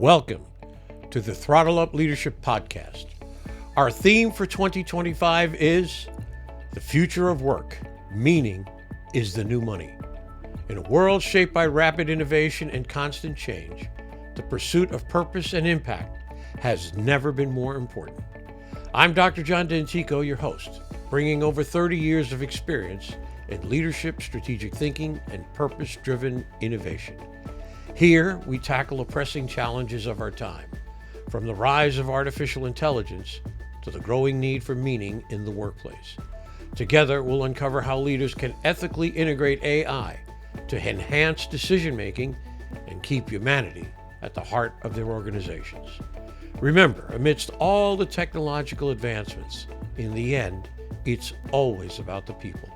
Welcome to the Throttle Up Leadership Podcast. Our theme for 2025 is the future of work. Meaning is the new money. In a world shaped by rapid innovation and constant change, the pursuit of purpose and impact has never been more important. I'm Dr. John Dentico, your host, bringing over 30 years of experience in leadership, strategic thinking, and purpose-driven innovation. Here, we tackle the pressing challenges of our time, from the rise of artificial intelligence to the growing need for meaning in the workplace. Together, we'll uncover how leaders can ethically integrate AI to enhance decision-making and keep humanity at the heart of their organizations. Remember, amidst all the technological advancements, in the end, it's always about the people.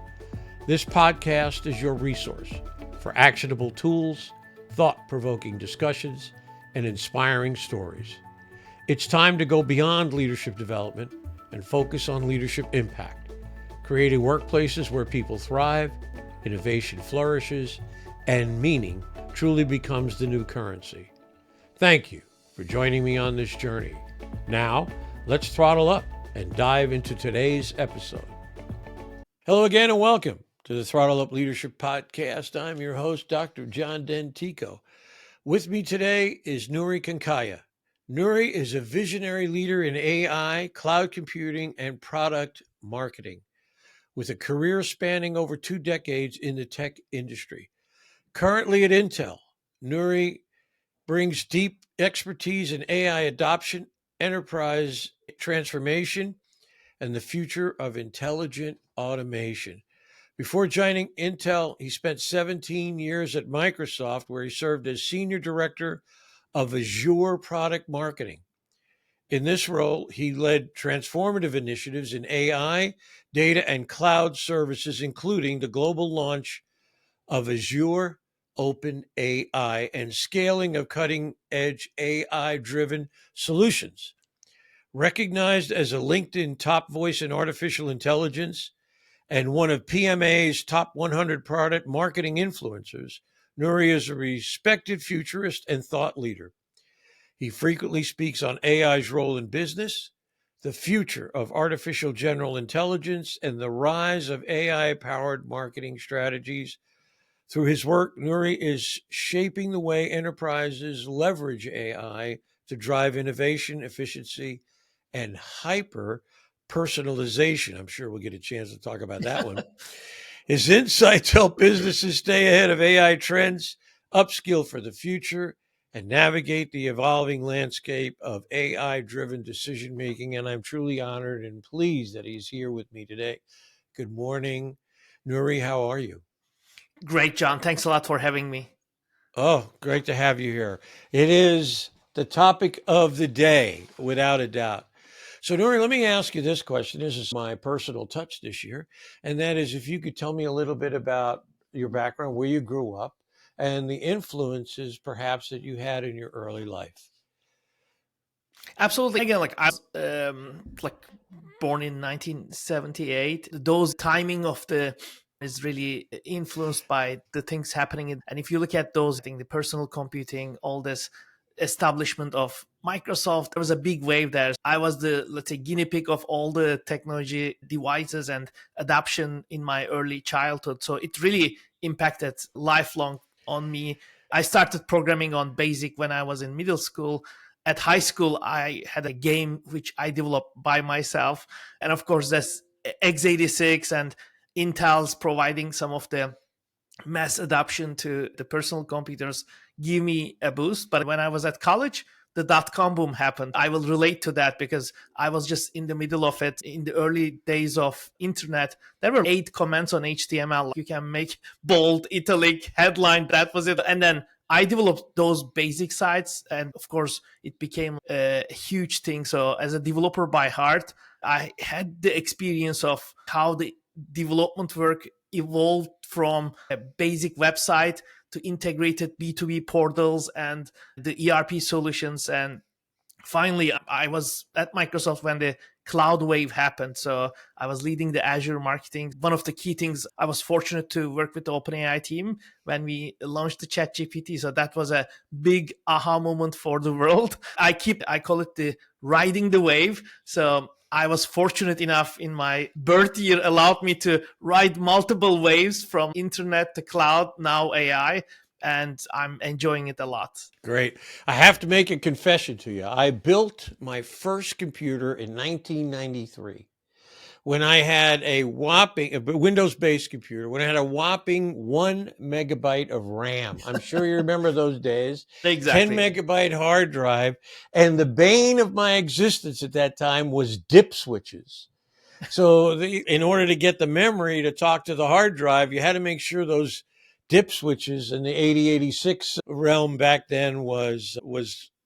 This podcast is your resource for actionable tools, thought-provoking discussions, and inspiring stories. It's time to go beyond leadership development and focus on leadership impact, creating workplaces where people thrive, innovation flourishes, and meaning truly becomes the new currency. Thank you for joining me on this journey. Now, let's throttle up and dive into today's episode. Hello again and welcome to the Throttle Up Leadership Podcast. I'm your host, Dr. John Dentico. With me today is Nuri Cankaya. Nuri is a visionary leader in AI, cloud computing, and product marketing, with a career spanning over 2 decades in the tech industry. Currently at Intel, Nuri brings deep expertise in AI adoption, enterprise transformation, and the future of intelligent automation. Before joining Intel, he spent 17 years at Microsoft, where he served as Senior Director of Azure Product Marketing. In this role, he led transformative initiatives in AI, data, and cloud services, including the global launch of Azure OpenAI and scaling of cutting-edge AI-driven solutions. Recognized as a LinkedIn top voice in artificial intelligence and one of PMA's top 100 product marketing influencers, Nuri is a respected futurist and thought leader. He frequently speaks on AI's role in business, the future of artificial general intelligence, and the rise of AI-powered marketing strategies. Through his work, Nuri is shaping the way enterprises leverage AI to drive innovation, efficiency, and hyper-personalization. I'm sure we'll get a chance to talk about that one. His insights help businesses stay ahead of AI trends, upskill for the future, and navigate the evolving landscape of AI-driven decision-making. And I'm truly honored and pleased that he's here with me today. Good morning, Nuri. How are you? Great, John. Thanks a lot for having me. Oh, great to have you here. It is the topic of the day, without a doubt. So, Nuri, let me ask you this question. This is my personal touch this year, and that is if you could tell me a little bit about your background, where you grew up, and the influences perhaps that you had in your early life. Absolutely. Again, I was born in 1978. Those timing of the is really influenced by the things happening. And if you look at those, I think the personal computing, all this establishment of Microsoft, there was a big wave there. I was the, let's say, guinea pig of all the technology devices and adoption in my early childhood. So it really impacted lifelong on me. I started programming on BASIC when I was in middle school. At high school, I had a game which I developed by myself. And of course, that's x86 and Intel's providing some of the mass adoption to the personal computers give me a boost. But when I was at college, the dot-com boom happened. I will relate to that because I was just in the middle of it. In the early days of internet, there were 8 comments on HTML. You can make bold, italic, headline. That was it. And then I developed those basic sites. And of course, it became a huge thing. So as a developer by heart, I had the experience of how the development work evolved from a basic website to integrated B2B portals and the ERP solutions. And finally, I was at Microsoft when the cloud wave happened. So I was leading the Azure marketing. One of the key things, I was fortunate to work with the OpenAI team when we launched the ChatGPT. So that was a big aha moment for the world. I call it the riding the wave. So I was fortunate enough in my birth year allowed me to ride multiple waves from internet to cloud, now AI, and I'm enjoying it a lot. Great. I have to make a confession to you. I built my first computer in 1993 when I had a Windows-based computer, when I had a whopping 1 megabyte of RAM. I'm sure you remember those days. Exactly. 10 megabyte hard drive. And the bane of my existence at that time was dip switches. So in order to get the memory to talk to the hard drive, you had to make sure those dip switches in the 8086 realm back then was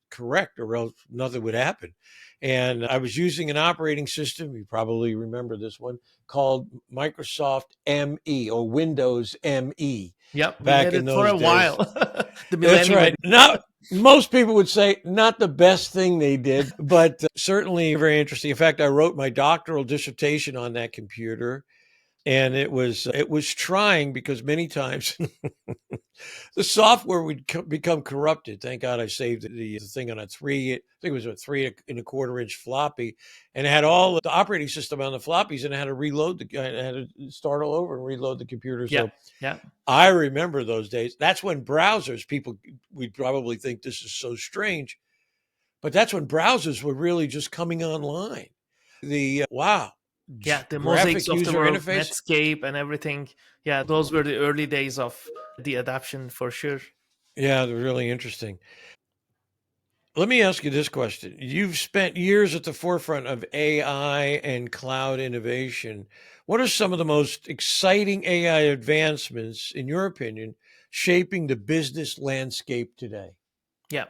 correct, or else nothing would happen. And I was using an operating system, you probably remember this one, called Microsoft ME or Windows ME Yep, we back had in it for those a days. while. The That's Millennium right. Edition. Now, most people would say not the best thing they did, but certainly very interesting. In fact, I wrote my doctoral dissertation on that computer, and it was trying because many times the software would become corrupted. Thank God I saved the thing on I think it was a 3 1/4 inch floppy, and it had all the operating system on the floppies, and I had to I had to start all over and reload the computer. Yeah, So yeah. I remember those days. That's when browsers, we'd probably think this is so strange, but that's when browsers were really just coming online. Wow, Yeah, the graphic mosaics of the user world, interface. Netscape and everything. Yeah, those were the early days of the adoption for sure. Yeah, they're really interesting. Let me ask you this question. You've spent years at the forefront of AI and cloud innovation. What are some of the most exciting AI advancements, in your opinion, shaping the business landscape today? Yeah.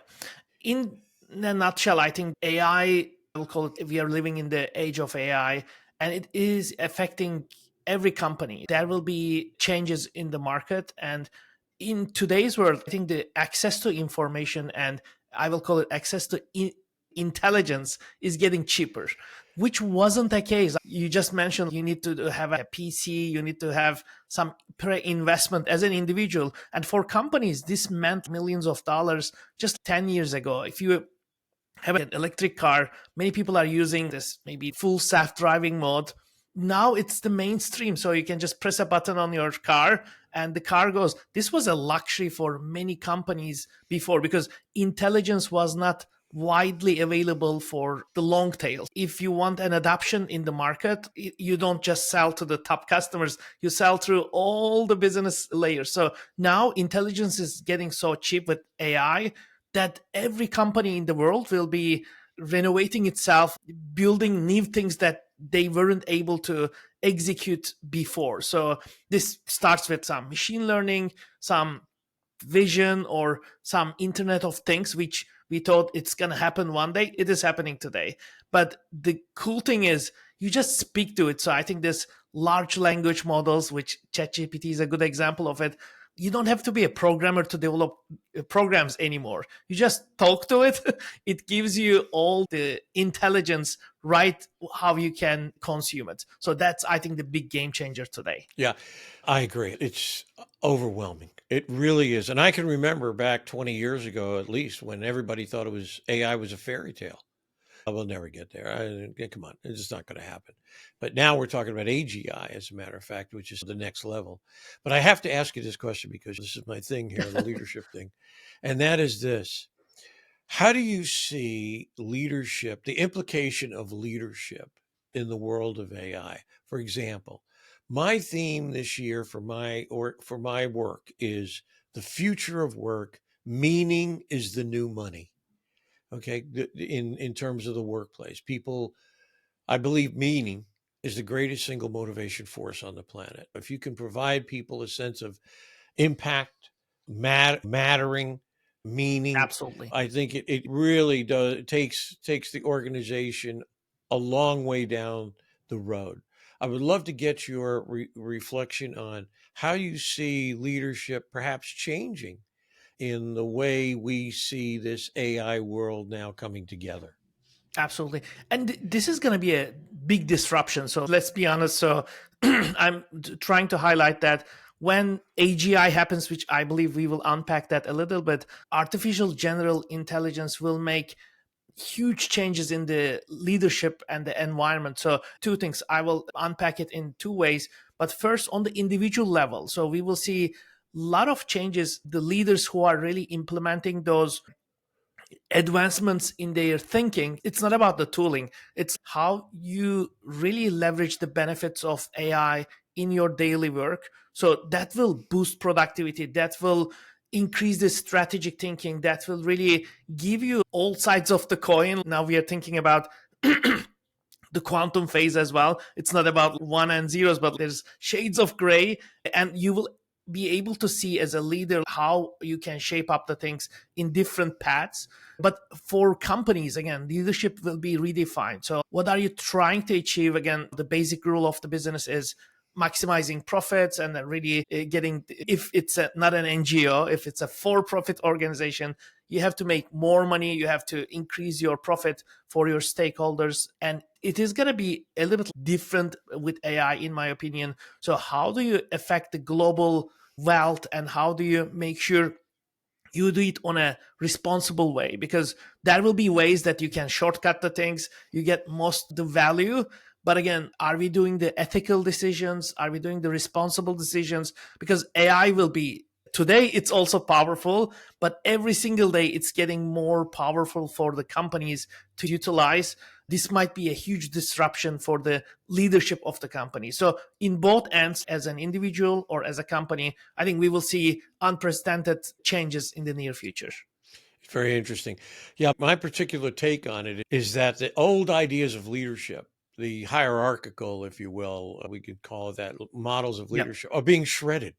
In a nutshell, I think AI, will call it, we are living in the age of AI, and it is affecting every company. There will be changes in the market. And in today's world, I think the access to information, and I will call it access to intelligence, is getting cheaper, which wasn't the case. You just mentioned you need to have a PC, you need to have some pre-investment as an individual. And for companies, this meant millions of dollars just 10 years ago. If you have an electric car, many people are using this maybe full self-driving mode. Now it's the mainstream. So you can just press a button on your car and the car goes. This was a luxury for many companies before because intelligence was not widely available for the long tail. If you want an adoption in the market, you don't just sell to the top customers, you sell through all the business layers. So now intelligence is getting so cheap with AI that every company in the world will be renovating itself, building new things that they weren't able to execute before. So this starts with some machine learning, some vision, or some Internet of Things, which we thought it's going to happen one day. It is happening today. But the cool thing is you just speak to it. So I think this large language models, which ChatGPT is a good example of it, you don't have to be a programmer to develop programs anymore. You just talk to it. It gives you all the intelligence, right? How you can consume it. So that's, I think, the big game changer today. Yeah, I agree. It's overwhelming. It really is. And I can remember back 20 years ago, at least, when everybody thought AI was a fairy tale. We'll never get there. Come on, it's just not going to happen. But now we're talking about AGI, as a matter of fact, which is the next level. But I have to ask you this question because this is my thing here, the leadership thing. And that is this. How do you see leadership, the implication of leadership in the world of AI? For example, my theme this year for my work is the future of work. Meaning is the new money. Okay, in terms of the workplace, people, I believe meaning is the greatest single motivation force on the planet. If you can provide people a sense of impact, mattering, meaning, Absolutely. I think it really does. It takes the organization a long way down the road. I would love to get your reflection on how you see leadership perhaps changing in the way we see this AI world now coming together. Absolutely. And this is going to be a big disruption. So let's be honest. So I'm trying to highlight that when AGI happens, which I believe we will unpack that a little bit, artificial general intelligence will make huge changes in the leadership and the environment. So two things, I will unpack it in two ways. But first, on the individual level, so we will see a lot of changes. The leaders who are really implementing those advancements in their thinking, it's not about the tooling, it's how you really leverage the benefits of AI in your daily work. So that will boost productivity, that will increase the strategic thinking, that will really give you all sides of the coin. Now we are thinking about the quantum phase as well. It's not about one and zeros, but there's shades of gray, and you will be able to see as a leader how you can shape up the things in different paths. But for companies, again, leadership will be redefined. So what are you trying to achieve? Again, the basic rule of the business is maximizing profits, and then really getting, if it's not an NGO, if it's a for-profit organization, you have to make more money, you have to increase your profit for your stakeholders. And it is going to be a little bit different with AI, in my opinion. So how do you affect the global wealth, and how do you make sure you do it on a responsible way? Because there will be ways that you can shortcut the things, you get most the value. But again, are we doing the ethical decisions? Are we doing the responsible decisions? Because AI will be, today it's also powerful, but every single day it's getting more powerful for the companies to utilize. This might be a huge disruption for the leadership of the company. So in both ends, as an individual or as a company, I think we will see unprecedented changes in the near future. It's very interesting. Yeah, my particular take on it is that the old ideas of leadership, the hierarchical, if you will, we could call it that, models of Yep, leadership, are being shredded,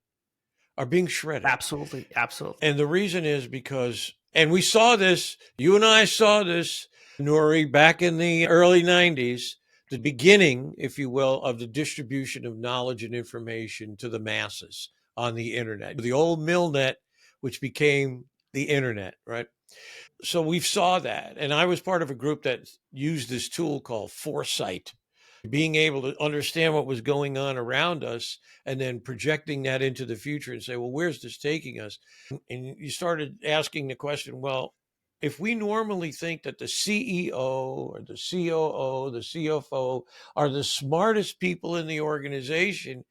are being shredded. absolutely, absolutely. And the reason is because, and we saw this, you and I saw this, Nuri, back in the early 90s, the beginning, if you will, of the distribution of knowledge and information to the masses on the internet, the old MillNet, which became the internet, right? So we saw that. And I was part of a group that used this tool called Foresight, being able to understand what was going on around us and then projecting that into the future and say, well, where's this taking us? And you started asking the question, well, if we normally think that the CEO or the COO, the CFO are the smartest people in the organization,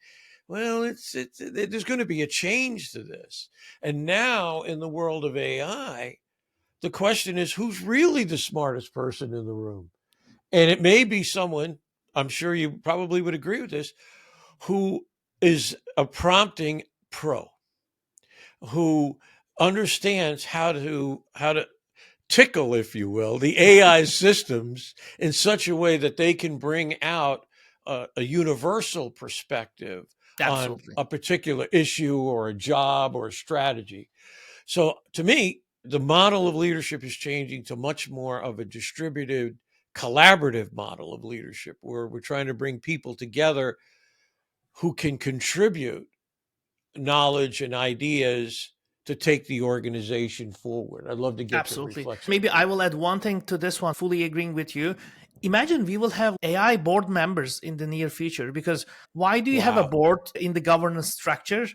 well, there's going to be a change to this. And now in the world of AI, the question is, who's really the smartest person in the room? And it may be someone, I'm sure you probably would agree with this, who is a prompting pro, who understands how to tickle, if you will, the AI systems in such a way that they can bring out a universal perspective on Absolutely. a particular issue or a job or a strategy. So to me, the model of leadership is changing to much more of a distributed, collaborative model of leadership where we're trying to bring people together who can contribute knowledge and ideas to take the organization forward. I'd love to get your Absolutely. reflection Maybe on I that. will add one thing to this one, fully agreeing with you. Imagine we will have AI board members in the near future, because why do you have a Wow. board in the governance structure?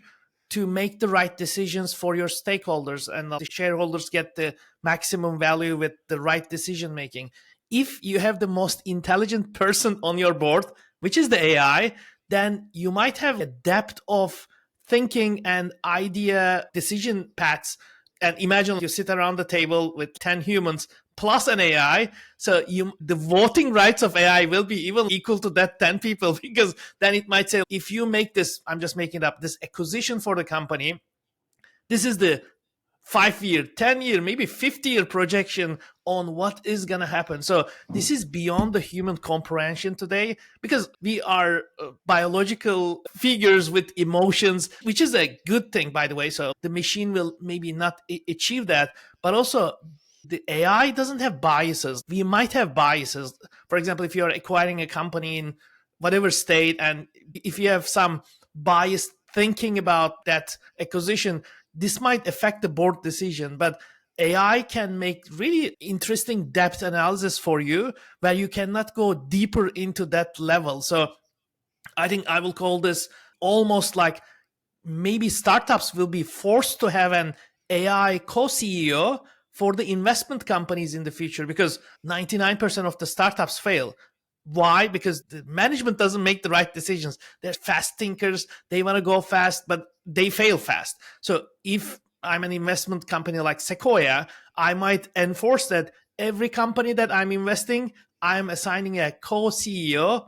To make the right decisions for your stakeholders, and the shareholders get the maximum value with the right decision making. If you have the most intelligent person on your board, which is the AI, then you might have a depth of thinking and idea decision paths. And imagine you sit around the table with 10 humans plus an AI. So the voting rights of AI will be even equal to that 10 people, because then it might say, if you make this, I'm just making it up, this acquisition for the company, this is the 5 year, 10 year, maybe 50-year projection on what is going to happen. So this is beyond the human comprehension today, because we are biological figures with emotions, which is a good thing, by the way. So the machine will maybe not achieve that, but also the AI doesn't have biases. We might have biases. For example, if you're acquiring a company in whatever state, and if you have some biased thinking about that acquisition, this might affect the board decision. But AI can make really interesting depth analysis for you where you cannot go deeper into that level. So I think I will call this almost like maybe startups will be forced to have an AI co-CEO for the investment companies in the future, because 99% of the startups fail. Why? Because the management doesn't make the right decisions. They're fast thinkers. They want to go fast, but they fail fast. So if I'm an investment company like Sequoia, I might enforce that every company that I'm investing, I'm assigning a co-CEO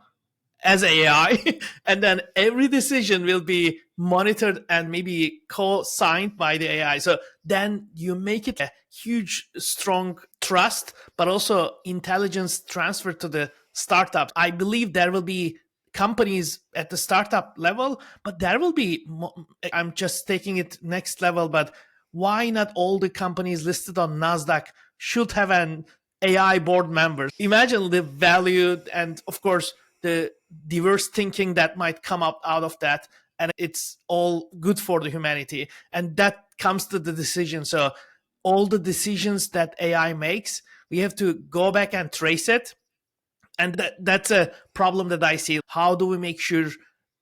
as AI, and then every decision will be monitored and maybe co-signed by the AI. So then you make it a huge, strong trust, but also intelligence transfer to the startups. I believe there will be companies at the startup level, but there will be, I'm just taking it next level, but why not all the companies listed on NASDAQ should have an AI board member? Imagine the value and, of course, the diverse thinking that might come up out of that, and it's all good for the humanity. And that comes to the decision. So all the decisions that AI makes, we have to go back and trace it, and that's a problem that I see. How do we make sure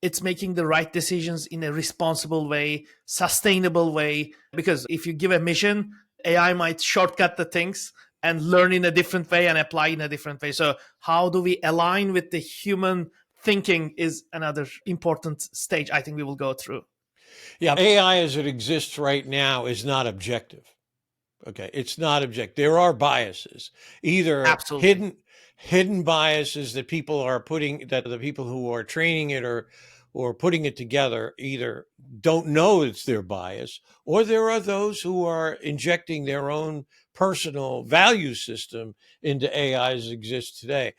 it's making the right decisions in a responsible way, sustainable way? Because if you give a mission, AI might shortcut the things and learn in a different way and apply in a different way. So how do we align with the human thinking is another important stage I think we will go through. Yeah, AI as it exists right now is not objective. Okay, it's not objective. There are biases, either Absolutely. hidden biases that people are putting, that the people who are training it or putting it together either don't know it's their bias, or there are those who are injecting their own personal value system into AI as it exists today.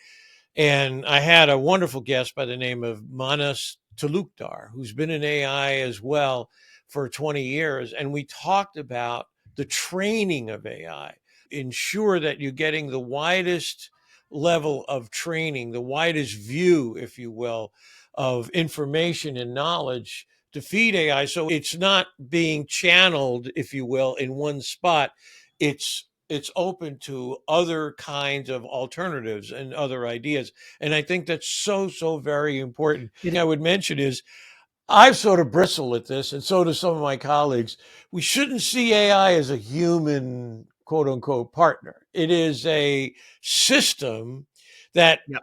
And I had a wonderful guest by the name of Manas Talukdar, who's been in AI as well for 20 years. And we talked about the training of AI, ensure that you're getting the widest level of training, the widest view, if you will, of information and knowledge to feed AI. So it's not being channeled, if you will, in one spot. It's open to other kinds of alternatives and other ideas. And I think that's so very important. The thing I would mention is I've sort of bristled at this, and so do some of my colleagues. We shouldn't see AI as a human, quote unquote, partner. It is a system that Yeah.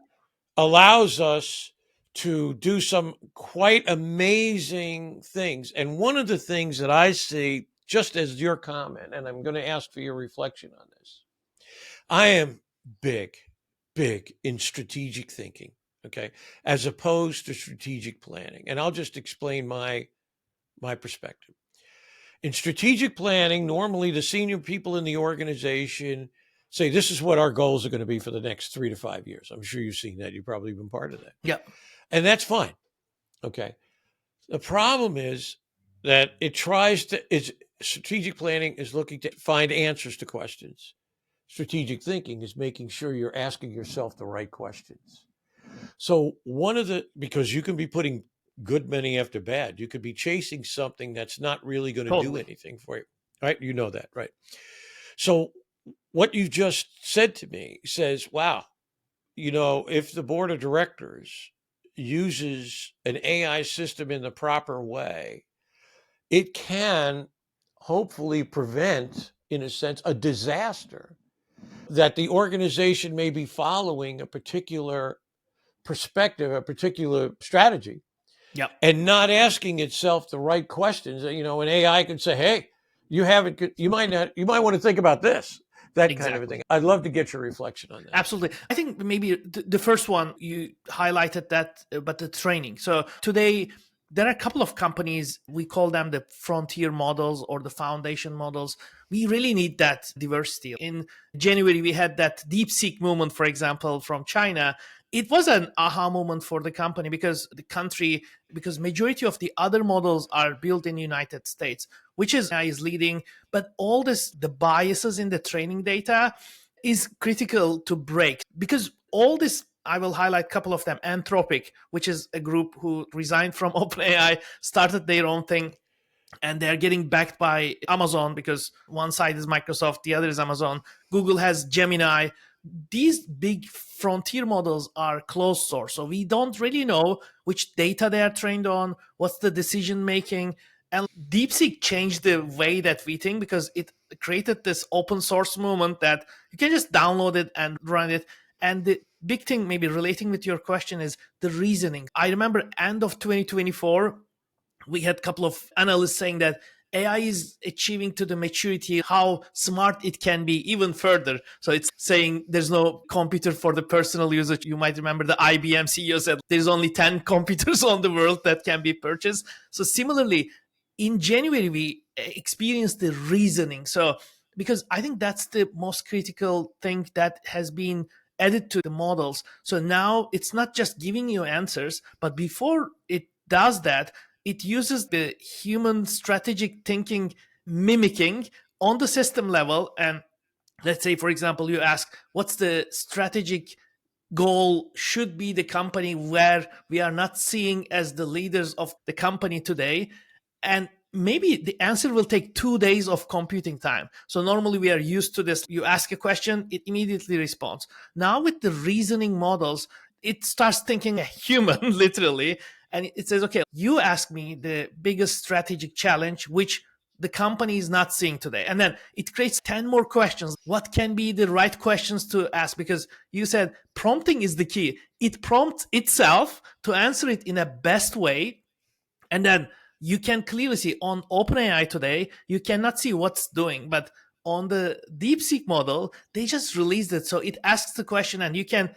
allows us to do some quite amazing things. And one of the things that I see, just as your comment, and I'm going to ask for your reflection on this, I am big, big in strategic thinking, okay, as opposed to strategic planning. And I'll just explain my perspective. In strategic planning, normally the senior people in the organization say, this is what our goals are going to be for the next 3 to 5 years. I'm sure you've seen that. You've probably been part of that. Yeah. And that's fine. Okay. The problem is that strategic planning is looking to find answers to questions. Strategic thinking is making sure you're asking yourself the right questions. So because you can be putting good money after bad, you could be chasing something that's not really going to do anything for you, right? You know that, right? So what you just said to me says, wow, if the board of directors uses an AI system in the proper way, it can hopefully prevent, in a sense, a disaster that the organization may be following a particular perspective, a particular strategy, Yeah. and not asking itself the right questions. An AI can say, hey, you might want to think about this, that kind of a thing. I'd love to get your reflection on that. Absolutely. I think maybe the first one you highlighted that, but the training. So today, there are a couple of companies, we call them the frontier models or the foundation models. We really need that diversity. In January, we had that DeepSeek movement, for example, from China. It was an aha moment for the company because majority of the other models are built in the United States, which is leading. But all the biases in the training data is critical to break, because all this, I will highlight a couple of them. Anthropic, which is a group who resigned from OpenAI, started their own thing. and they're getting backed by Amazon, because one side is Microsoft, the other is Amazon. Google has Gemini. These big frontier models are closed source, so we don't really know which data they are trained on, what's the decision making. And DeepSeek changed the way that we think, because it created this open source movement that you can just download it and run it. And the big thing, maybe relating with your question, is the reasoning. I remember end of 2024, we had a couple of analysts saying that AI is achieving to the maturity how smart it can be even further. So it's saying there's no computer for the personal usage. You might remember the IBM CEO said there's only 10 computers on the world that can be purchased. So similarly, in January, we experienced the reasoning. So because I think that's the most critical thing that has been added to the models. So now it's not just giving you answers, but before it does that, it uses the human strategic thinking mimicking on the system level. And let's say, for example, you ask, what's the strategic goal should be the company where we are not seeing as the leaders of the company today? And maybe the answer will take 2 days of computing time. So normally we are used to this. You ask a question, it immediately responds. Now with the reasoning models, it starts thinking a human, literally. And it says, okay, you ask me the biggest strategic challenge, which the company is not seeing today. And then it creates 10 more questions. What can be the right questions to ask? Because you said prompting is the key. It prompts itself to answer it in a best way. And then you can clearly see on OpenAI today, you cannot see what's doing. But on the DeepSeek model, they just released it. So it asks the question and you can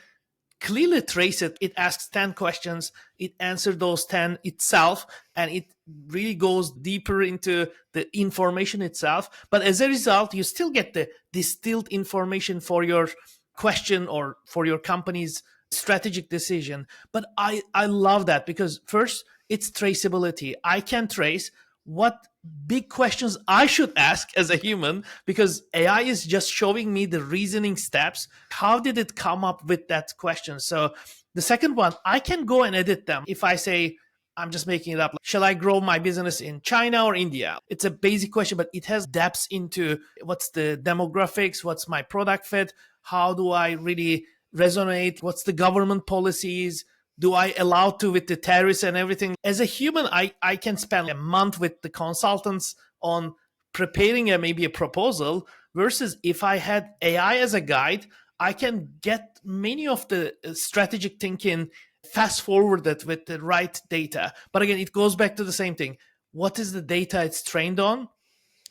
clearly trace it. It asks 10 questions, it answers those 10 itself, and it really goes deeper into the information itself. But as a result, you still get the distilled information for your question or for your company's strategic decision. But I love that, because first, it's traceability. I can trace what big questions I should ask as a human, because AI is just showing me the reasoning steps. How did it come up with that question? So the second one, I can go and edit them. If I say, I'm just making it up, like, shall I grow my business in China or India? It's a basic question, but it has depths into what's the demographics, what's my product fit, how do I really resonate, what's the government policies, do I allow to with the tariffs and everything? As a human, I can spend a month with the consultants on preparing maybe a proposal, versus if I had AI as a guide, I can get many of the strategic thinking fast forwarded with the right data. But again, it goes back to the same thing. What is the data it's trained on?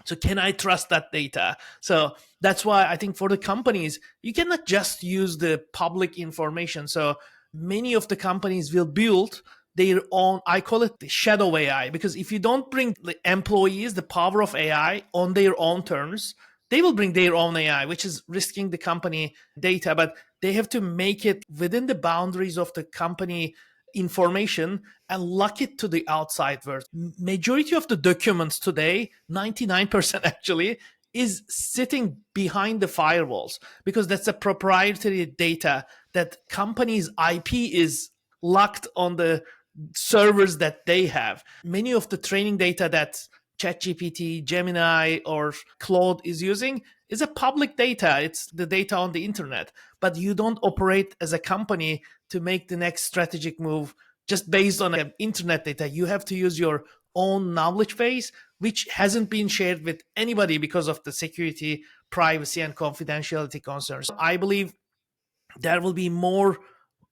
So can I trust that data? So that's why I think for the companies, you cannot just use the public information. So many of the companies will build their own, I call it the shadow AI, because if you don't bring the employees the power of AI on their own terms, they will bring their own AI, which is risking the company data. But they have to make it within the boundaries of the company information and lock it to the outside world. Majority of the documents today, 99% actually, is sitting behind the firewalls, because that's a proprietary data that companies' IP is locked on the servers that they have. Many of the training data that ChatGPT, Gemini, or Claude is using is a public data. It's the data on the internet. But you don't operate as a company to make the next strategic move just based on internet data. You have to use your own knowledge base, which hasn't been shared with anybody because of the security, privacy, and confidentiality concerns. I believe there will be more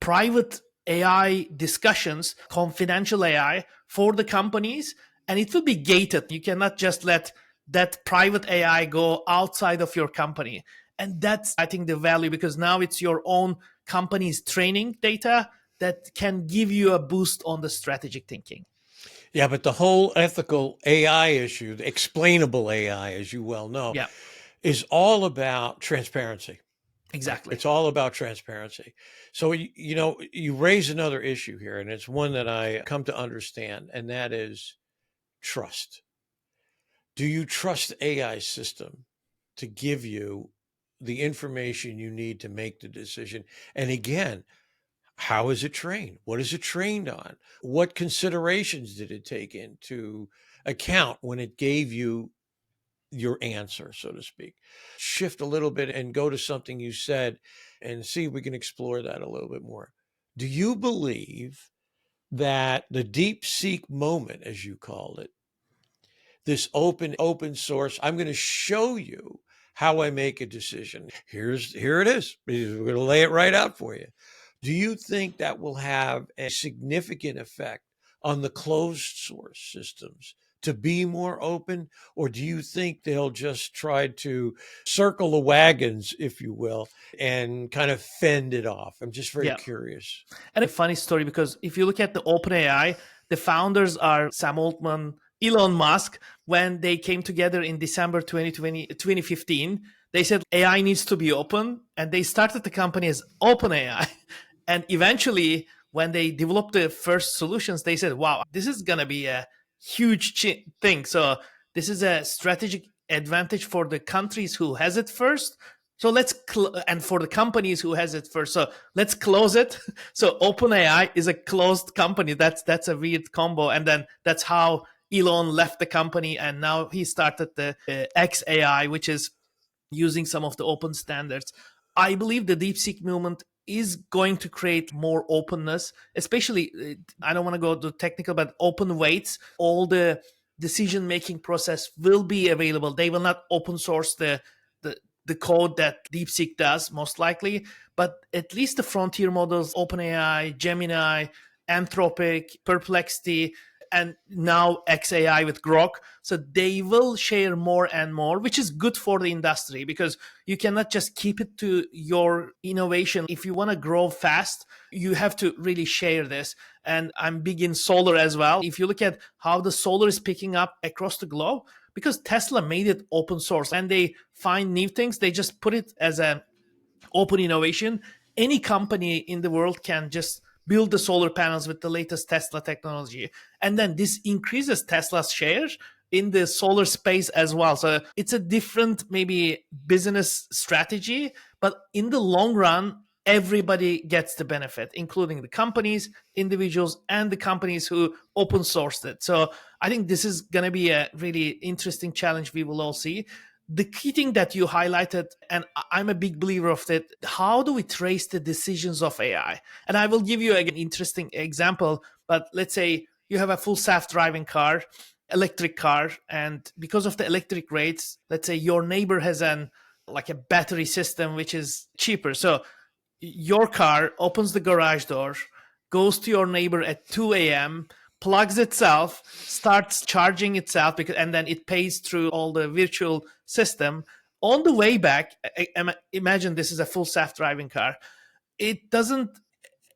private AI discussions, confidential AI for the companies, and it will be gated. You cannot just let that private AI go outside of your company. And that's, I think, the value, because now it's your own company's training data that can give you a boost on the strategic thinking. Yeah, but the whole ethical AI issue, the explainable AI, as you well know, Yeah, is all about transparency. exactly. It's all about transparency. So, you raise another issue here, and it's one that I come to understand, and that is trust. Do you trust AI system to give you the information you need to make the decision? And again, how is it trained? What is it trained on? What considerations did it take into account when it gave you your answer, so to speak. Shift a little bit and go to something you said and see if we can explore that a little bit more. Do you believe that the deep seek moment, as you called it, this open source, I'm going to show you how I make a decision. Here it is. We're going to lay it right out for you. Do you think that will have a significant effect on the closed source systems to be more open? Or do you think they'll just try to circle the wagons, if you will, and kind of fend it off? I'm just very curious. And a funny story, because if you look at the OpenAI, the founders are Sam Altman, Elon Musk. When they came together in December 2015, they said AI needs to be open, and they started the company as OpenAI. And eventually, when they developed the first solutions, they said, wow, this is going to be a huge thing. So this is a strategic advantage for the countries who has it first. So and for the companies who has it first. So let's close it. So OpenAI is a closed company. That's a weird combo. And then that's how Elon left the company, and now he started the XAI, which is using some of the open standards. I believe the DeepSeek movement is going to create more openness, especially, I don't want to go to technical, but open weights. All the decision-making process will be available. They will not open source the code that DeepSeek does, most likely, but at least the frontier models, OpenAI, Gemini, Anthropic, Perplexity, and now XAI with Grok. So they will share more and more, which is good for the industry, because you cannot just keep it to your innovation. If you want to grow fast, you have to really share this. And I'm big in solar as well. If you look at how the solar is picking up across the globe, because Tesla made it open source, and they find new things, they just put it as an open innovation. Any company in the world can just build the solar panels with the latest Tesla technology. And then this increases Tesla's share in the solar space as well. So it's a different maybe business strategy, but in the long run, everybody gets the benefit, including the companies, individuals, and the companies who open sourced it. So I think this is going to be a really interesting challenge we will all see. The key thing that you highlighted, and I'm a big believer of that, how do we trace the decisions of AI? And I will give you an interesting example, but let's say you have a full self-driving car, electric car, and because of the electric rates, let's say your neighbor has a battery system, which is cheaper. So your car opens the garage door, goes to your neighbor at 2 a.m., plugs itself, starts charging itself, and then it pays through all the virtual system. On the way back, imagine this is a full self-driving car. It doesn't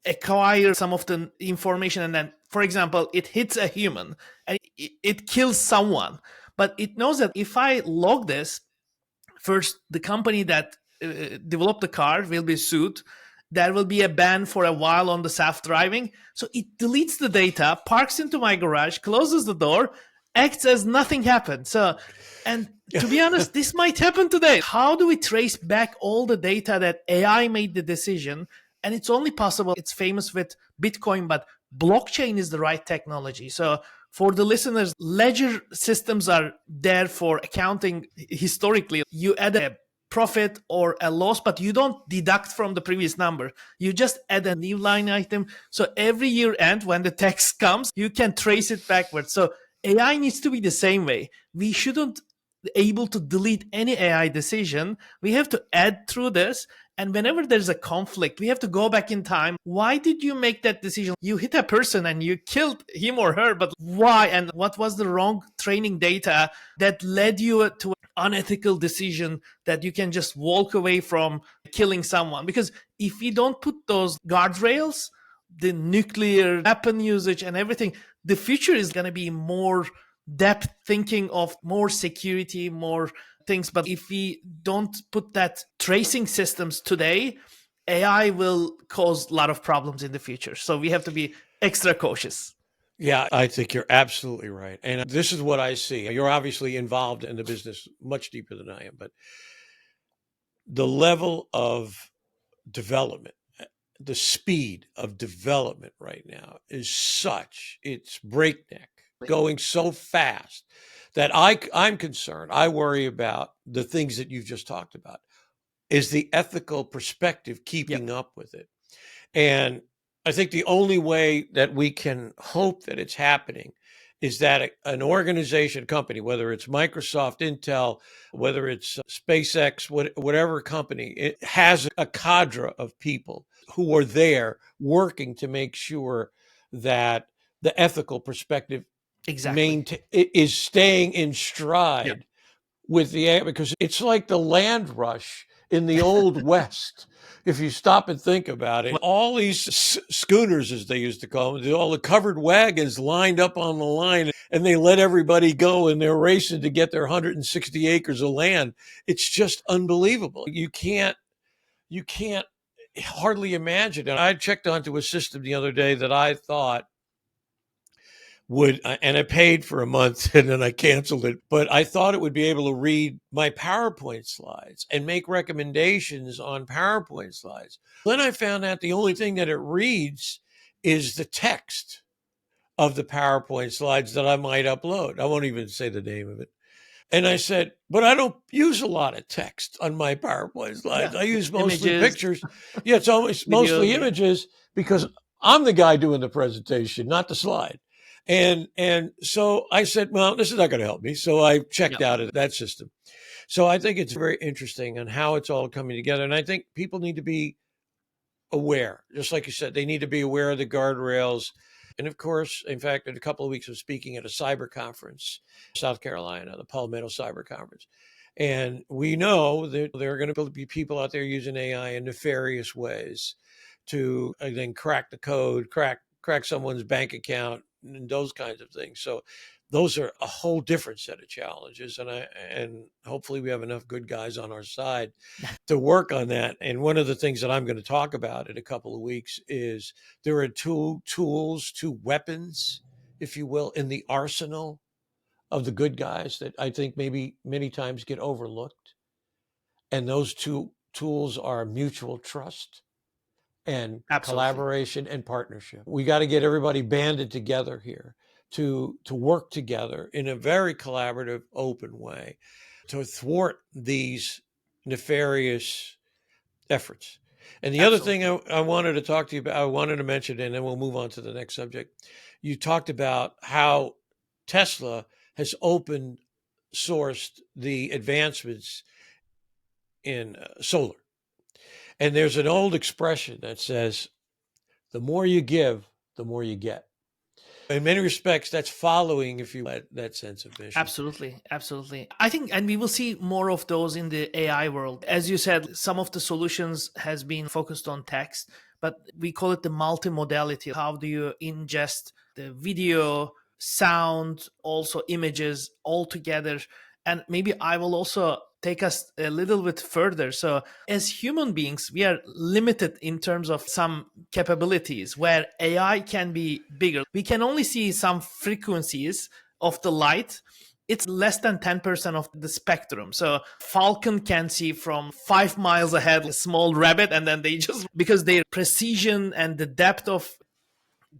acquire some of the information, and then, for example, it hits a human and it kills someone. But it knows that if I log this, first, the company that developed the car will be sued. There will be a ban for a while on the self-driving. So it deletes the data, parks into my garage, closes the door, acts as nothing happened. So, and to be honest, this might happen today. How do we trace back all the data that AI made the decision? And it's only possible, it's famous with Bitcoin, but blockchain is the right technology. So for the listeners, ledger systems are there for accounting. Historically, you add a profit or a loss, but you don't deduct from the previous number. You just add a new line item. So every year end, when the tax comes, you can trace it backwards. So AI needs to be the same way. We shouldn't be able to delete any AI decision. We have to add through this. And whenever there's a conflict, we have to go back in time. Why did you make that decision? You hit a person and you killed him or her, but why? And what was the wrong training data that led you to an unethical decision that you can just walk away from killing someone? Because if we don't put those guardrails, the nuclear weapon usage and everything, the future is going to be more depth thinking of more security, more things. But if we don't put that tracing systems today, AI will cause a lot of problems in the future. So we have to be extra cautious. Yeah, I think you're absolutely right. And this is what I see. You're obviously involved in the business much deeper than I am, but the level of development, the speed of development right now is such, it's breakneck. going so fast that I'm concerned. I worry about the things that you've just talked about. Is the ethical perspective keeping up with it? And I think the only way that we can hope that it's happening is that an organization, company, whether it's Microsoft, Intel, whether it's SpaceX, whatever company, it has a cadre of people who are there working to make sure that the ethical perspective is staying in stride with the, because it's like the land rush in the old West. If you stop and think about it, all these schooners, as they used to call them, all the covered wagons lined up on the line, and they let everybody go, and they're racing to get their 160 acres of land. It's just unbelievable. You can't hardly imagine it. I checked onto a system the other day that I thought and I paid for a month and then I canceled it, but I thought it would be able to read my PowerPoint slides and make recommendations on PowerPoint slides. Then I found out the only thing that it reads is the text of the PowerPoint slides that I might upload. I won't even say the name of it. And I said, but I don't use a lot of text on my PowerPoint slides. I use mostly pictures. Yeah, it's always mostly images because I'm the guy doing the presentation, not the slide. And so I said, well, this is not going to help me. So I checked out of that system. So I think it's very interesting on how it's all coming together. And I think people need to be aware, just like you said, they need to be aware of the guardrails. And of course, in fact, in a couple of weeks, I was speaking at a cyber conference, South Carolina, the Palmetto Cyber Conference. And we know that there are going to be people out there using AI in nefarious ways to then crack the code, crack someone's bank account, and those kinds of things. So those are a whole different set of challenges. And hopefully we have enough good guys on our side to work on that. And one of the things that I'm going to talk about in a couple of weeks is there are two weapons, if you will, in the arsenal of the good guys that I think maybe many times get overlooked. And those two tools are mutual trust and collaboration and partnership. We got to get everybody banded together here to work together in a very collaborative, open way to thwart these nefarious efforts. And the other thing I wanted to talk to you about, I wanted to mention, and then we'll move on to the next subject. You talked about how Tesla has open sourced the advancements in solar. And there's an old expression that says, the more you give, the more you get. In many respects, that's following, if you that sense of mission. Absolutely. I think, and we will see more of those in the AI world. As you said, some of the solutions has been focused on text, but we call it the multimodality. How do you ingest the video, sound, also images all together? And maybe I will also take us a little bit further. So as human beings, we are limited in terms of some capabilities where AI can be bigger. We can only see some frequencies of the light. It's less than 10% of the spectrum. So Falcon can see from 5 miles ahead a small rabbit, and then they just, because their precision and the depth of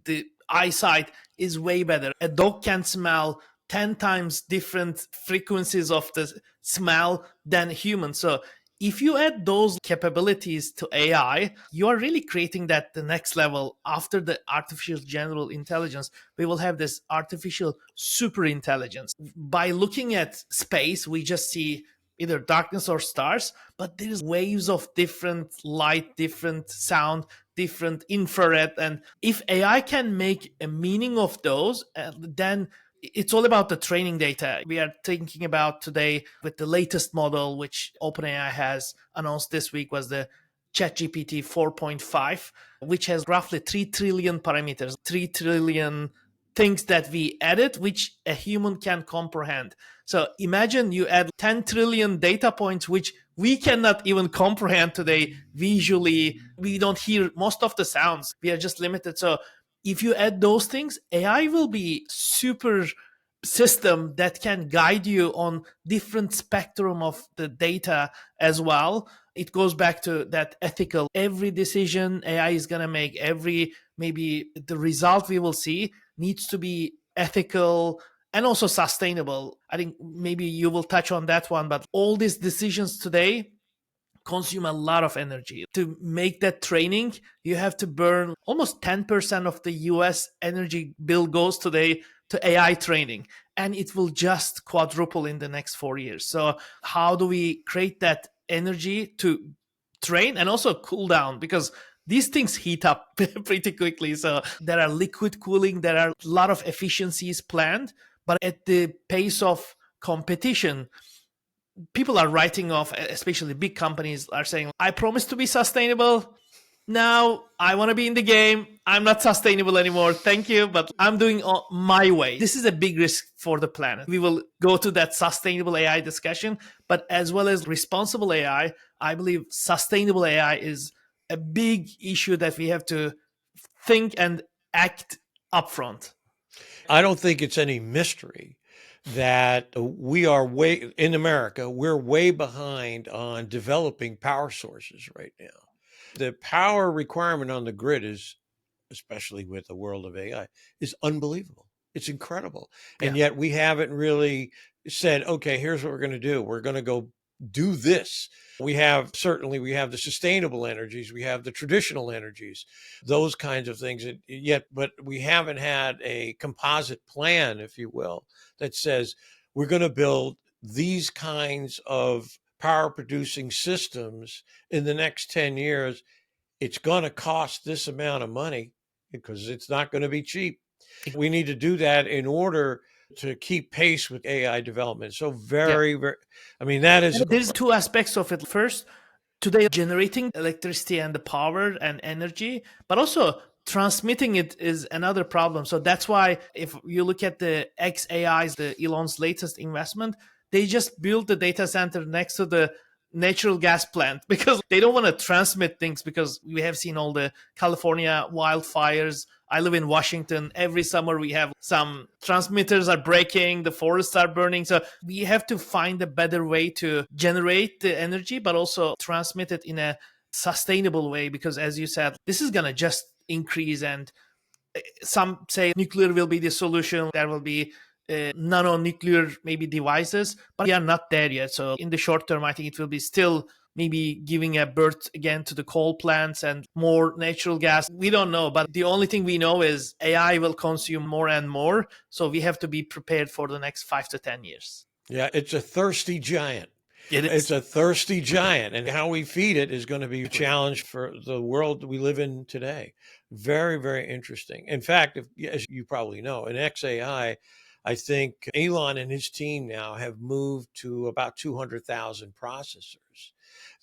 the eyesight is way better. A dog can smell 10 times different frequencies of the smell than humans. So if you add those capabilities to AI, you are really creating that the next level. After the artificial general intelligence, we will have this artificial super intelligence. By looking at space, we just see either darkness or stars, but there's waves of different light, different sound, different infrared. And if AI can make a meaning of those, then it's all about the training data. We are thinking about today with the latest model, which OpenAI has announced this week, was the ChatGPT 4.5, which has roughly 3 trillion parameters, 3 trillion things that we added, which a human can comprehend. So imagine you add 10 trillion data points, which we cannot even comprehend today visually. We don't hear most of the sounds. We are just limited. So if you add those things, AI will be super system that can guide you on different spectrum of the data as well. It goes back to that ethical. Every decision AI is going to make, maybe the result we will see needs to be ethical, and also sustainable. I think maybe you will touch on that one, but all these decisions today consume a lot of energy. To make that training, you have to burn almost 10% of the US energy bill goes today to AI training, and it will just quadruple in the next 4 years. So how do we create that energy to train and also cool down? Because these things heat up pretty quickly. So there are liquid cooling, there are a lot of efficiencies planned, but at the pace of competition, people are writing off, especially big companies are saying, I promise to be sustainable. Now I want to be in the game. I'm not sustainable anymore. Thank you, but I'm doing my way. This is a big risk for the planet. We will go to that sustainable AI discussion, but as well as responsible AI, I believe sustainable AI is a big issue that we have to think and act upfront. I don't think it's any mystery that we are in America, we're way behind on developing power sources right now. The power requirement on the grid is, especially with the world of AI, is unbelievable. It's incredible. And yet we haven't really said, okay, here's what we're going to do. We're going to go do this. We have the sustainable energies, we have the traditional energies, those kinds of things. But we haven't had a composite plan, if you will, that says we're going to build these kinds of power producing systems in the next 10 years. It's going to cost this amount of money because it's not going to be cheap. We need to do that in order to keep pace with AI development. So there's two aspects of it. First, today generating electricity and the power and energy, but also transmitting it is another problem. So that's why if you look at the XAI's, the Elon's latest investment, they just built the data center next to the natural gas plant because they don't want to transmit things, because we have seen all the California wildfires. I live in Washington. Every summer we have some transmitters are breaking, the forests are burning. So we have to find a better way to generate the energy, but also transmit it in a sustainable way, because as you said, this is going to just increase. And some say nuclear will be the solution. There will be nano-nuclear maybe devices, but we are not there yet. So in the short term, I think it will be still maybe giving a birth again to the coal plants and more natural gas. We don't know, but the only thing we know is AI will consume more and more. So we have to be prepared for the next 5 to 10 years. Yeah, it's a thirsty giant. It's a thirsty giant, and how we feed it is going to be a challenge for the world we live in today. Very, very interesting. In fact, as you probably know, in XAI, I think Elon and his team now have moved to about 200,000 processors.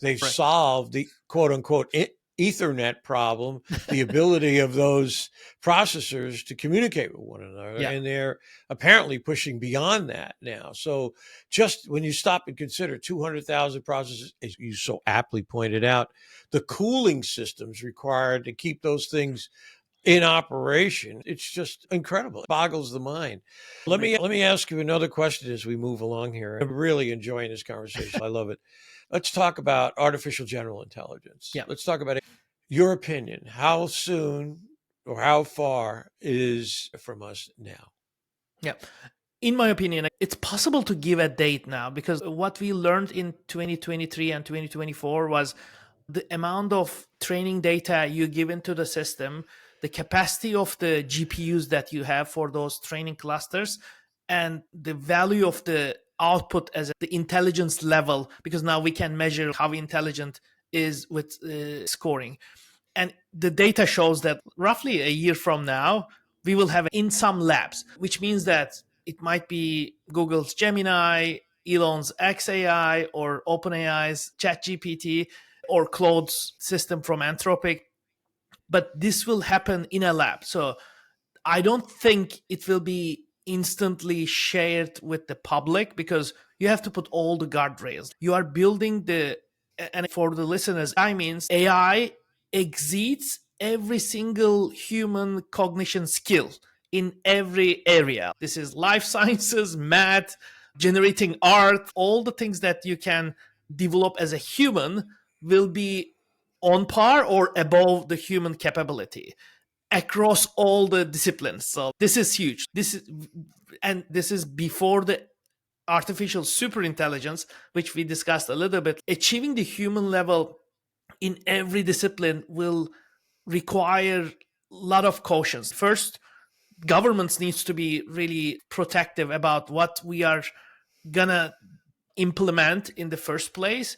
They've solved the quote unquote Ethernet problem, the ability of those processors to communicate with one another. Yeah. And they're apparently pushing beyond that now. So just when you stop and consider 200,000 processors, as you so aptly pointed out, the cooling systems required to keep those things in operation, it's just incredible. It boggles the mind. Let me ask you another question as we move along here. I'm really enjoying this conversation. I love it. Let's talk about artificial general intelligence. Yeah. Let's talk about your opinion. How soon or how far is from us now? Yeah. In my opinion, it's possible to give a date now, because what we learned in 2023 and 2024 was the amount of training data you give into the system, the capacity of the GPUs that you have for those training clusters, and the value of the output as the intelligence level, because now we can measure how intelligent is with scoring. And the data shows that roughly a year from now, we will have in some labs, which means that it might be Google's Gemini, Elon's XAI, or OpenAI's ChatGPT, or Claude's system from Anthropic. But this will happen in a lab. So I don't think it will be instantly shared with the public, because you have to put all the guardrails. You are building and for the listeners, I mean, AI exceeds every single human cognition skill in every area. This is life sciences, math, generating art, all the things that you can develop as a human will be on par or above the human capability. across all the disciplines. So this is huge. This is before the artificial superintelligence, which we discussed a little bit. Achieving the human level in every discipline will require a lot of cautions. First, governments needs to be really protective about what we are gonna implement in the first place.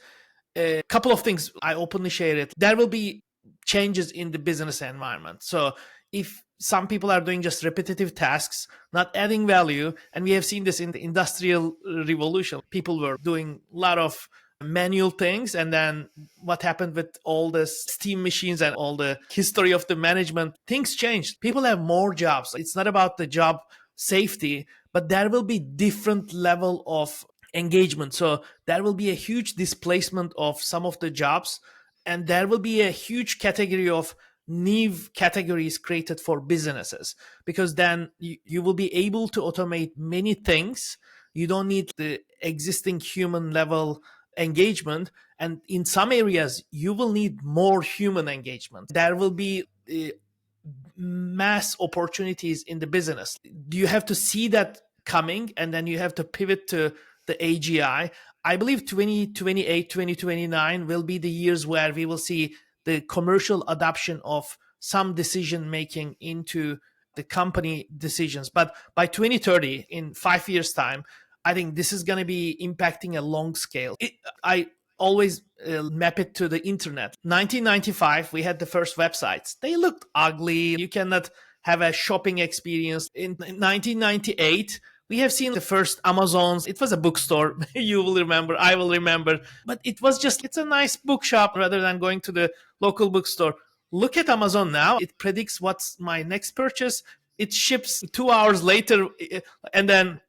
A couple of things I openly shared. There will be changes in the business environment. So if some people are doing just repetitive tasks, not adding value, and we have seen this in the industrial revolution, people were doing a lot of manual things, and then what happened with all the steam machines and all the history of the management, things changed. People have more jobs. It's not about the job safety, but there will be different level of engagement. So there will be a huge displacement of some of the jobs, and there will be a huge category of new categories created for businesses, because then you will be able to automate many things. You don't need the existing human level engagement, and in some areas you will need more human engagement. There will be mass opportunities in the business. You have to see that coming, and then you have to pivot to the AGI. I believe 2028, 2029 will be the years where we will see the commercial adoption of some decision making into the company decisions. But by 2030, in 5 years' time, I think this is going to be impacting a long scale. I always map it to the internet. 1995, we had the first websites. They looked ugly. You cannot have a shopping experience. In 1998, we have seen the first Amazons. It was a bookstore. You will remember. I will remember. But it's a nice bookshop rather than going to the local bookstore. Look at Amazon now. It predicts what's my next purchase. It ships 2 hours later. And then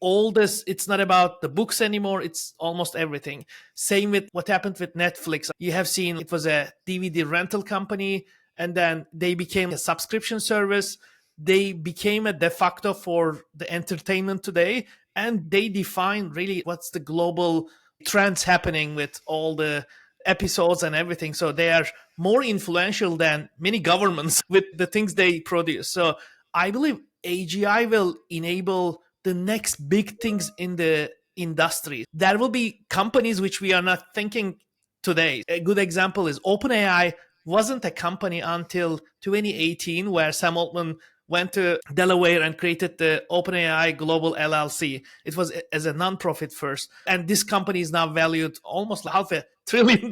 all this, it's not about the books anymore. It's almost everything. Same with what happened with Netflix. You have seen it was a DVD rental company, and then they became a subscription service. They became a de facto for the entertainment today, and they define really what's the global trends happening with all the episodes and everything. So they are more influential than many governments with the things they produce. So I believe AGI will enable the next big things in the industry. There will be companies which we are not thinking today. A good example is OpenAI wasn't a company until 2018, where Sam Altman went to Delaware and created the OpenAI Global LLC. It was as a nonprofit first. And this company is now valued almost $500 billion.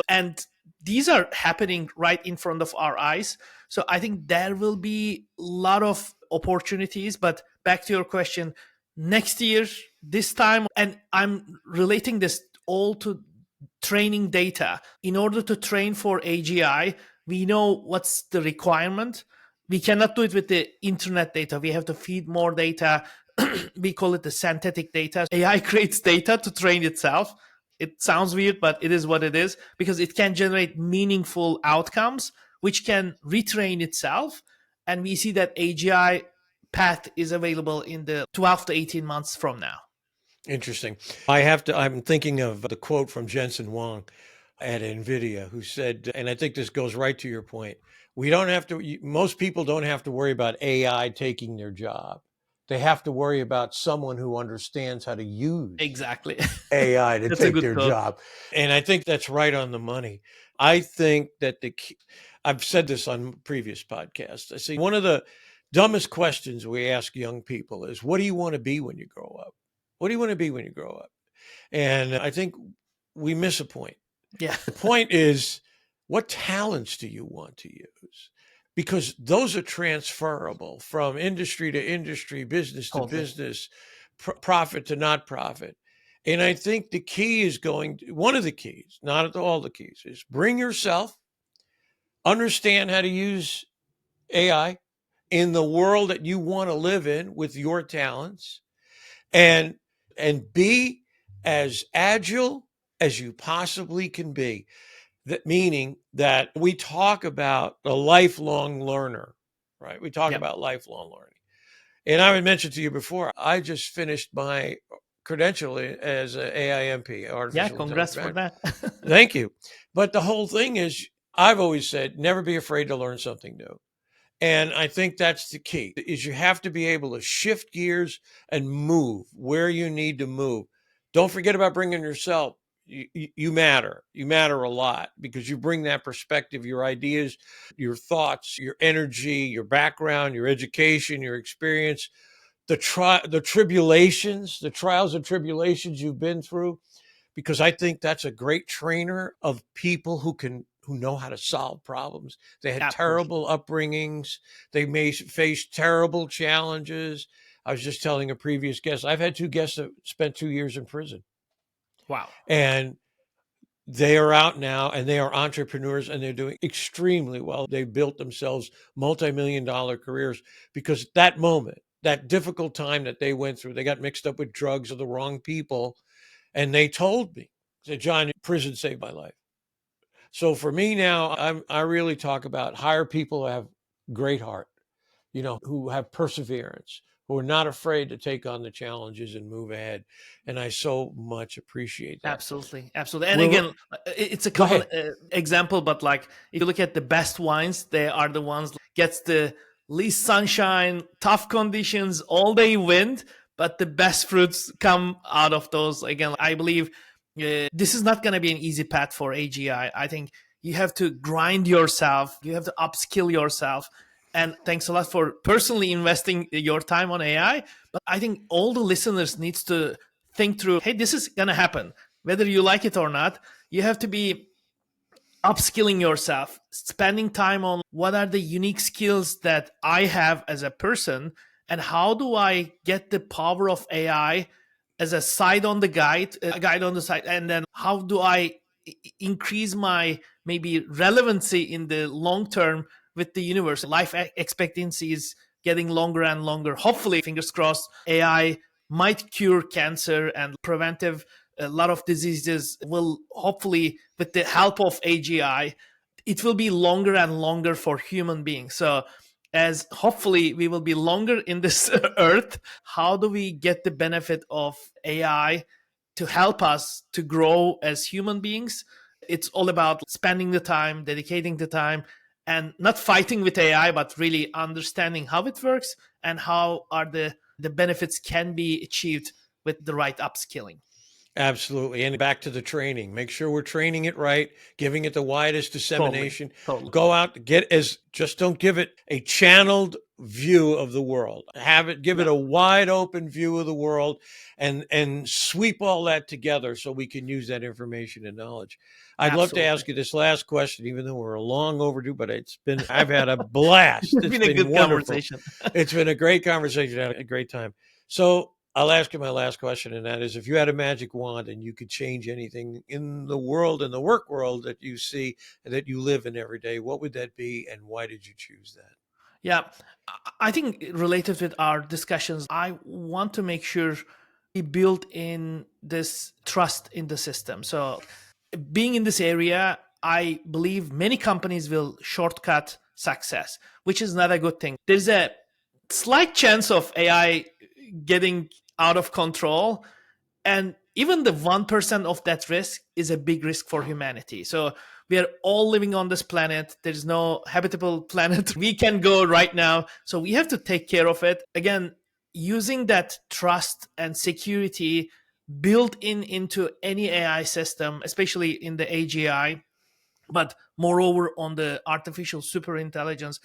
And these are happening right in front of our eyes. So I think there will be a lot of opportunities. But back to your question, next year, this time, and I'm relating this all to training data. In order to train for AGI, we know what's the requirement. We cannot do it with the internet data. We have to feed more data. We call it the synthetic data. AI creates data to train itself. It sounds weird, but it is what it is, because it can generate meaningful outcomes, which can retrain itself. And we see that AGI path is available in the 12 to 18 months from now. Interesting. I'm thinking of the quote from Jensen Huang at NVIDIA, who said, and I think this goes right to your point, most people don't have to worry about AI taking their job. They have to worry about someone who understands how to use exactly AI to take their job. And I think that's right on the money. I think that I've said this on previous podcasts. I say one of the dumbest questions we ask young people is, what do you want to be when you grow up? What do you want to be when you grow up? And I think we miss a point. Yeah. The point is, what talents do you want to use? Because those are transferable from industry to industry, business to business, profit to not profit. And I think the key is one of the keys, not all the keys, is bring yourself, understand how to use AI in the world that you want to live in with your talents, and be as agile as you possibly can be. That meaning that we talk about a lifelong learner, right? We talk about lifelong learning. And I would mention to you before, I just finished my credential as an AIMP. Congrats for that. Thank you. But the whole thing is, I've always said, never be afraid to learn something new. And I think that's the key, is you have to be able to shift gears and move where you need to move. Don't forget about bringing yourself. You matter. You matter a lot because you bring that perspective, your ideas, your thoughts, your energy, your background, your education, your experience, the tribulations, the trials and tribulations you've been through, because I think that's a great trainer of people who know how to solve problems. They had Absolutely. terrible upbringings. They may face terrible challenges. I was just telling a previous guest, I've had two guests that spent 2 years in prison. Wow. And they are out now and they are entrepreneurs and they're doing extremely well. They built themselves multi-million-dollar careers because that moment, that difficult time that they went through, they got mixed up with drugs or the wrong people. And they told me, said, John, prison saved my life. So for me now, I really talk about hire people who have great heart, who have perseverance, who are not afraid to take on the challenges and move ahead. And I so much appreciate that. Absolutely. And again, it's a common example, but like if you look at the best wines, they are the ones that gets the least sunshine, tough conditions, all day wind, but the best fruits come out of those. Again, I believe this is not going to be an easy path for AGI. I think you have to grind yourself, you have to upskill yourself. And thanks a lot for personally investing your time on AI. But I think all the listeners needs to think through, hey, this is going to happen. Whether you like it or not, you have to be upskilling yourself, spending time on what are the unique skills that I have as a person, and how do I get the power of AI as a side on the guide, a guide on the side, and then how do I increase my maybe relevancy in the long term with the universe. Life expectancy is getting longer and longer. Hopefully, fingers crossed, AI might cure cancer and preventive a lot of diseases will hopefully, with the help of AGI, it will be longer and longer for human beings. So as hopefully we will be longer in this earth, how do we get the benefit of AI to help us to grow as human beings? It's all about spending the time, dedicating the time, and not fighting with AI, but really understanding how it works and how are the benefits can be achieved with the right upskilling. Absolutely. And back to the training, make sure we're training it right, giving it the widest dissemination. Totally. Go out, just don't give it a channeled view of the world. Give it a wide open view of the world and sweep all that together so we can use that information and knowledge. I'd love to ask you this last question, even though we're long overdue, but I've had a blast. It's been a good conversation. It's been a great conversation. I had a great time. So I'll ask you my last question, and that is, if you had a magic wand and you could change anything in the world, in the work world that you see, that you live in every day, what would that be, and why did you choose that? Yeah, I think related with our discussions, I want to make sure we build in this trust in the system. So being in this area, I believe many companies will shortcut success, which is not a good thing. There's a slight chance of AI getting out of control, and even the 1% of that risk is a big risk for humanity. So we are all living on this planet. There's no habitable planet we can go right now. So we have to take care of it. Again, using that trust and security built into any AI system, especially in the AGI, but moreover on the artificial super intelligence,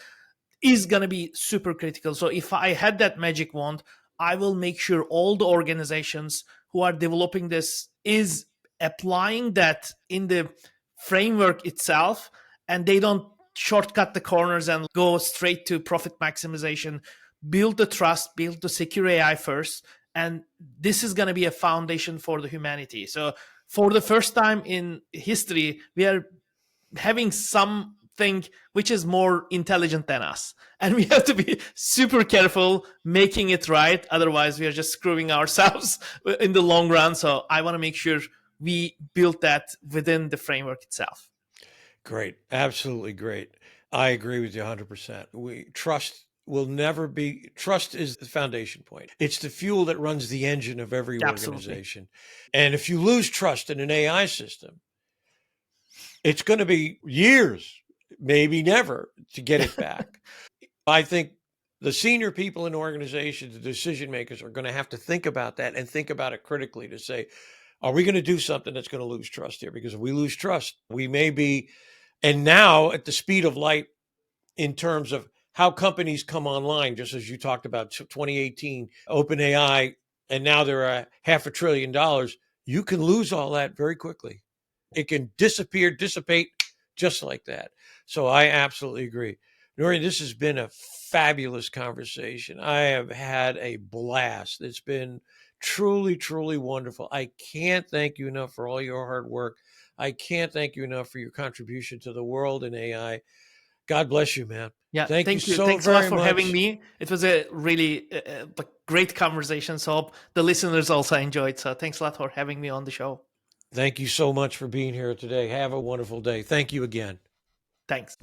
is going to be super critical. So if I had that magic wand, I will make sure all the organizations who are developing this is applying that in the framework itself, and they don't shortcut the corners and go straight to profit maximization. Build the trust, build the secure AI first, and this is going to be a foundation for the humanity. So for the first time in history, we are having something which is more intelligent than us, and we have to be super careful making it right. Otherwise we are just screwing ourselves in the long run. So I want to make sure we build that within the framework itself. Great. Absolutely great. I agree with you 100%. Trust is the foundation point. It's the fuel that runs the engine of every organization. And if you lose trust in an AI system, it's going to be years, maybe never, to get it back. I think the senior people in organizations, the decision makers, are going to have to think about that and think about it critically to say, are we going to do something that's going to lose trust here? Because if we lose trust, we may be, and now at the speed of light in terms of how companies come online, just as you talked about 2018, OpenAI, and now they're a $500 billion, you can lose all that very quickly. It can dissipate just like that. So I absolutely agree. Nuri, this has been a fabulous conversation. I have had a blast. It's been truly, truly wonderful. I can't thank you enough for all your hard work. I can't thank you enough for your contribution to the world in AI. God bless you, man. Yeah, Thank you thank you. so Thanks a lot very for much. having me. It was a really great conversation. So hope the listeners also enjoyed. So thanks a lot for having me on the show. Thank you so much for being here today. Have a wonderful day. Thank you again. Thanks.